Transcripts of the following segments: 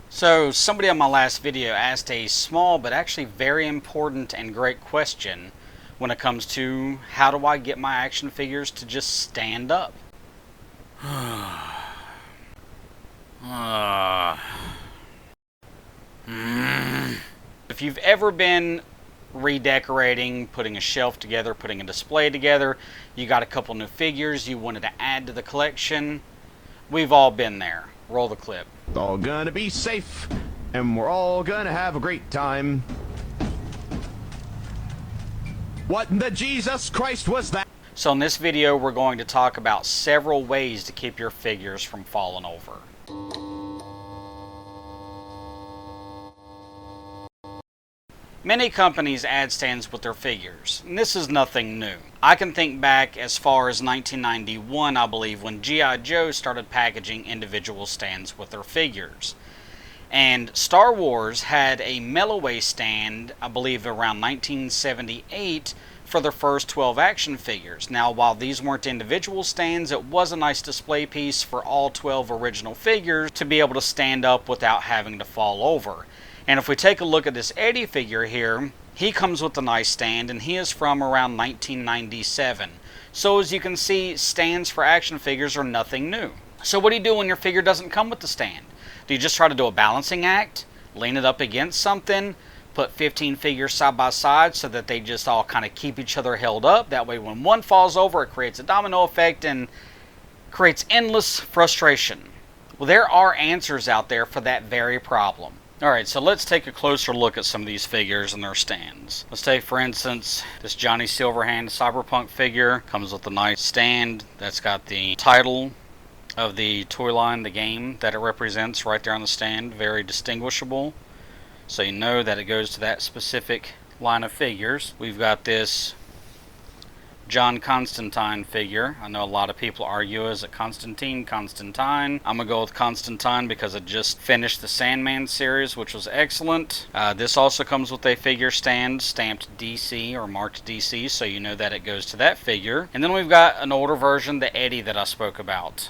So, somebody on my last video asked a small but actually very important and great question when it comes to how do I get my action figures to just stand up? If you've ever been redecorating, putting a shelf together, putting a display together, you got a couple new figures you wanted to add to the collection, we've all been there. Roll the clip. It's all gonna be safe, and we're all gonna have a great time. What in the Jesus Christ was that? So in this video, we're going to talk about several ways to keep your figures from falling over. Many companies add stands with their figures, and this is nothing new. I can think back as far as 1991, I believe, when G.I. Joe started packaging individual stands with their figures. And Star Wars had a Melloway stand, I believe around 1978, for their first 12 action figures. Now, while these weren't individual stands, it was a nice display piece for all 12 original figures to be able to stand up without having to fall over. And if we take a look at this Eddie figure here, he comes with a nice stand, and he is from around 1997. So as you can see, stands for action figures are nothing new. So what do you do when your figure doesn't come with the stand? Do you just try to do a balancing act? Lean it up against something? Put 15 figures side by side so that they just all kind of keep each other held up? That way when one falls over, it creates a domino effect and creates endless frustration. Well, there are answers out there for that very problem. Alright, so let's take a closer look at some of these figures and their stands. Let's take, for instance, this Johnny Silverhand Cyberpunk figure. Comes with a nice stand that's got the title of the toy line, the game that it represents right there on the stand. Very distinguishable. So you know that it goes to that specific line of figures. We've got this John Constantine figure. I know a lot of people argue, is it Constantine, Constantine? I'm going to go with Constantine because it just finished the Sandman series, which was excellent. This also comes with a figure stand stamped DC or marked DC, so you know that it goes to that figure. And then we've got an older version, the Eddie that I spoke about.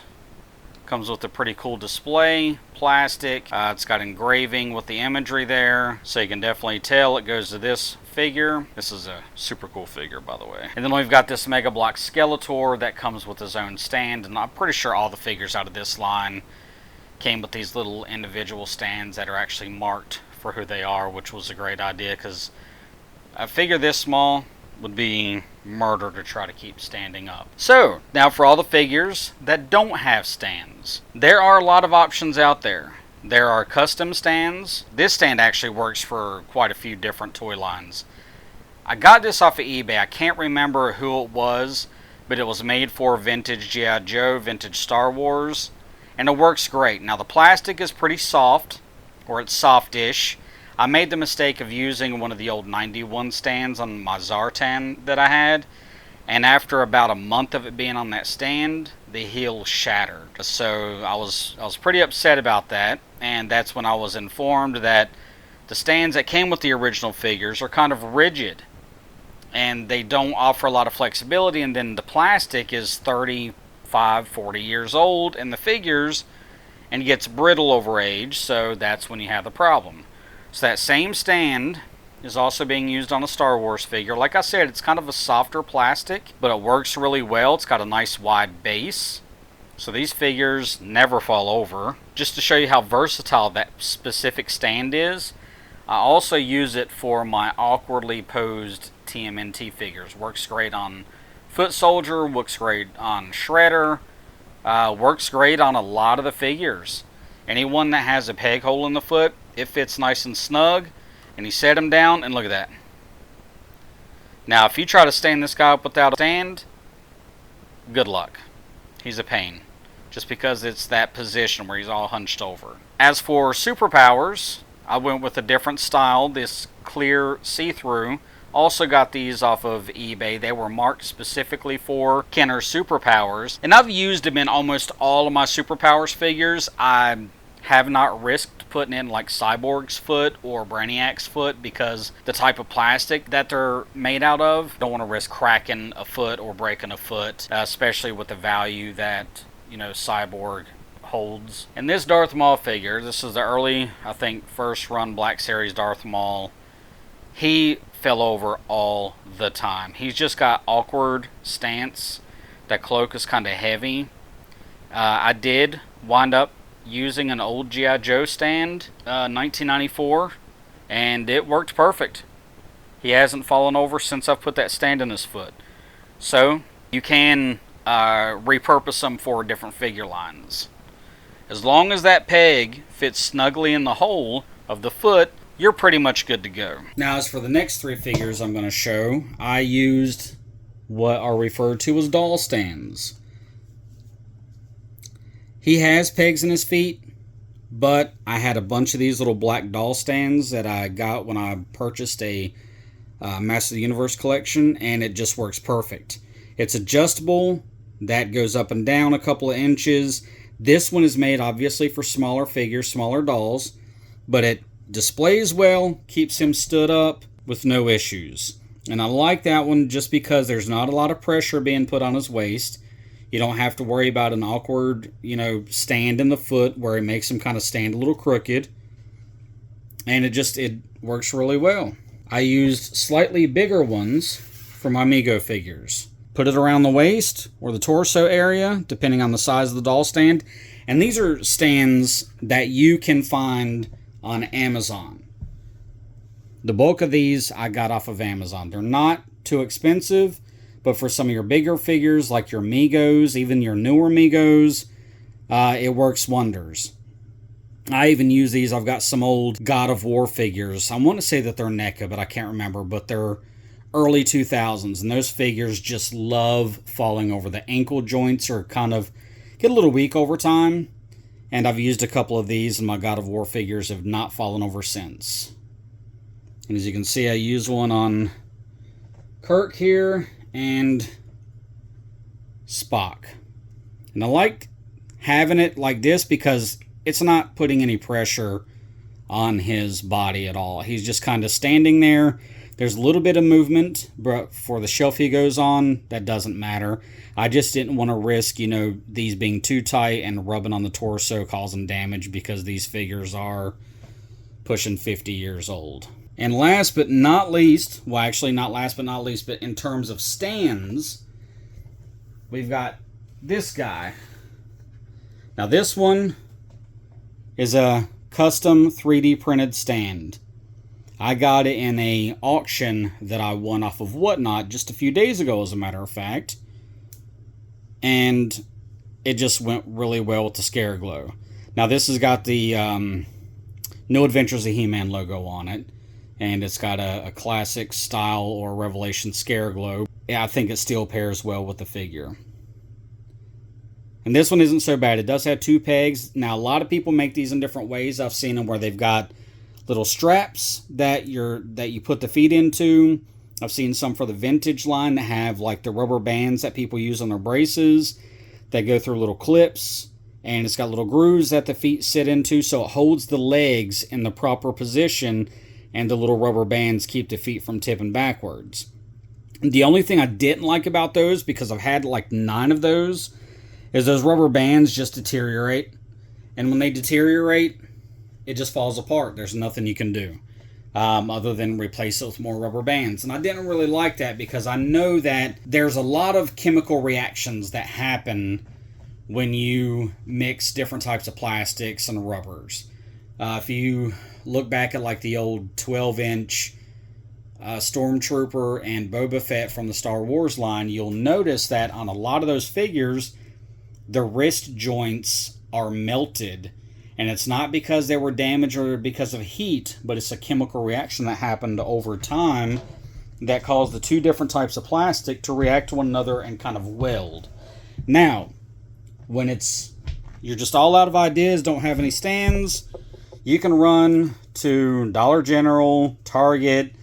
Comes with a pretty cool display, plastic. It's got engraving with the imagery there, so you can definitely tell it goes to this figure. This is a super cool figure, by the way. And then we've got this Mega Block Skeletor that comes with his own stand, and I'm pretty sure all the figures out of this line came with these little individual stands that are actually marked for who they are, which was a great idea because a figure this small would be murder to try to keep standing up. So, now for all the figures that don't have stands. There are a lot of options out there. There are custom stands. This stand actually works for quite a few different toy lines. I got this off of eBay. I can't remember who it was, but it was made for vintage G.I. Joe, vintage Star Wars, and it works great. Now the plastic is pretty soft, or it's softish. I made the mistake of using one of the old 91 stands on my Zartan that I had, and after about a month of it being on that stand, the heel shattered. So I was pretty upset about that, and that's when I was informed that the stands that came with the original figures are kind of rigid, and they don't offer a lot of flexibility, and then the plastic is 35, 40 years old in the figures, and gets brittle over age, so that's when you have the problem. So that same stand is also being used on a Star Wars figure. Like I said, it's kind of a softer plastic, but it works really well. It's got a nice wide base, so these figures never fall over. Just to show you how versatile that specific stand is, I also use it for my awkwardly posed TMNT figures. Works great on Foot Soldier, works great on Shredder, works great on a lot of the figures. Anyone that has a peg hole in the foot, it fits nice and snug, and you set him down, and look at that. Now, if you try to stand this guy up without a stand, good luck. He's a pain, just because it's that position where he's all hunched over. As for superpowers, I went with a different style, this clear see-through. Also got these off of eBay. They were marked specifically for Kenner superpowers, and I've used them in almost all of my superpowers figures. I have not risked putting in like Cyborg's foot or Brainiac's foot because the type of plastic that they're made out of, don't want to risk cracking a foot or breaking a foot, especially with the value that, you know, Cyborg holds. And this Darth Maul figure, this is the early, I think, first run Black Series Darth Maul. He fell over all the time. He's just got awkward stance. That cloak is kind of heavy. I did wind up using an old G.I. Joe stand, 1994, and it worked perfect. He hasn't fallen over since I've put that stand in his foot. So, you can repurpose them for different figure lines. As long as that peg fits snugly in the hole of the foot, you're pretty much good to go. Now, as for the next three figures I'm going to show, I used what are referred to as doll stands. He has pegs in his feet, but I had a bunch of these little black doll stands that I got when I purchased a Master of the Universe collection, and it just works perfect. It's adjustable. That goes up and down a couple of inches. This one is made obviously for smaller figures, smaller dolls, but it displays well, keeps him stood up with no issues. And I like that one just because there's not a lot of pressure being put on his waist. You don't have to worry about an awkward, stand in the foot where it makes him kind of stand a little crooked. And it works really well. I used slightly bigger ones for my Mego figures. Put it around the waist or the torso area, depending on the size of the doll stand. And these are stands that you can find on Amazon. The bulk of these I got off of Amazon. They're not too expensive, but for some of your bigger figures, like your Megos, even your newer Megos, it works wonders. I even use these. I've got some old God of War figures. I want to say that they're NECA, but I can't remember. But they're early 2000s, and those figures just love falling over. The ankle joints are kind of get a little weak over time, and I've used a couple of these, and my God of War figures have not fallen over since. And as you can see, I used one on Kirk here and Spock. And I like having it like this because it's not putting any pressure on his body at all. He's just kind of standing there. There's a little bit of movement, but for the shelf he goes on, that doesn't matter. I just didn't want to risk, these being too tight and rubbing on the torso, causing damage, because these figures are pushing 50 years old. And last but not least, well, actually not last but not least, but in terms of stands, we've got this guy. Now this one is a custom 3D printed stand. I got it in a auction that I won off of Whatnot just a few days ago, as a matter of fact. And it just went really well with the Scareglow. Now this has got the New Adventures of He-Man logo on it. And it's got a classic style or Revelation Scareglow. Yeah, I think it still pairs well with the figure. And this one isn't so bad. It does have two pegs. Now, a lot of people make these in different ways. I've seen them where they've got little straps that you put the feet into. I've seen some for the vintage line that have like the rubber bands that people use on their braces that go through little clips. And it's got little grooves that the feet sit into, so it holds the legs in the proper position, and the little rubber bands keep the feet from tipping backwards. The only thing I didn't like about those, because I've had like 9 of those, is those rubber bands just deteriorate. And when they deteriorate, it just falls apart. There's nothing you can do other than replace it with more rubber bands. And I didn't really like that because I know that there's a lot of chemical reactions that happen when you mix different types of plastics and rubbers. If you look back at like the old 12-inch Stormtrooper and Boba Fett from the Star Wars line, you'll notice that on a lot of those figures, the wrist joints are melted. And it's not because they were damaged or because of heat, but it's a chemical reaction that happened over time that caused the two different types of plastic to react to one another and kind of weld. Now, when you're just all out of ideas, don't have any stands, you can run to Dollar General, Target,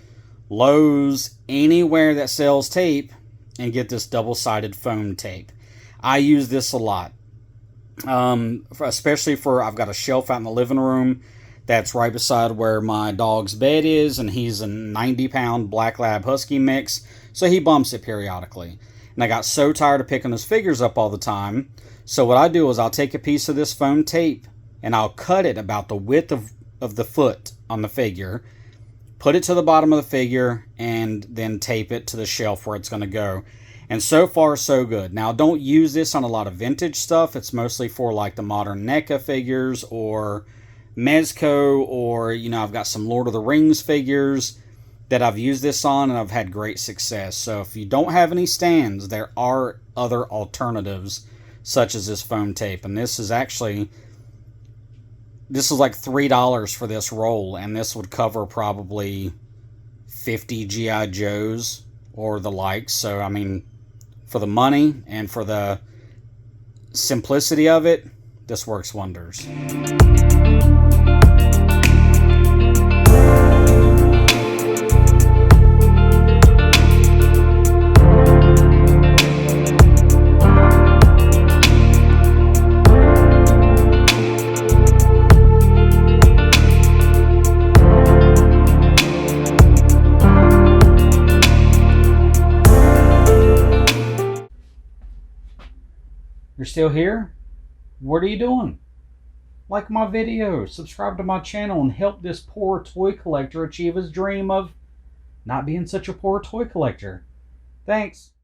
Lowe's, anywhere that sells tape, and get this double-sided foam tape. I use this a lot. Especially I've got a shelf out in the living room that's right beside where my dog's bed is, and he's a 90-pound Black Lab Husky mix, so he bumps it periodically. And I got so tired of picking those figures up all the time, So what I do is I'll take a piece of this foam tape and I'll cut it about the width of the foot on the figure, put it to the bottom of the figure, and then tape it to the shelf where it's going to go. And so far, so good. Now, don't use this on a lot of vintage stuff. It's mostly for like the modern NECA figures or Mezco, or, you know, I've got some Lord of the Rings figures that I've used this on and I've had great success. So if you don't have any stands, there are other alternatives such as this foam tape. And this is like $3 for this roll, and this would cover probably 50 G.I. Joes or the likes. So, I mean, for the money and for the simplicity of it, this works wonders. You're still here? What are you doing? Like my video, subscribe to my channel, and help this poor toy collector achieve his dream of not being such a poor toy collector. Thanks.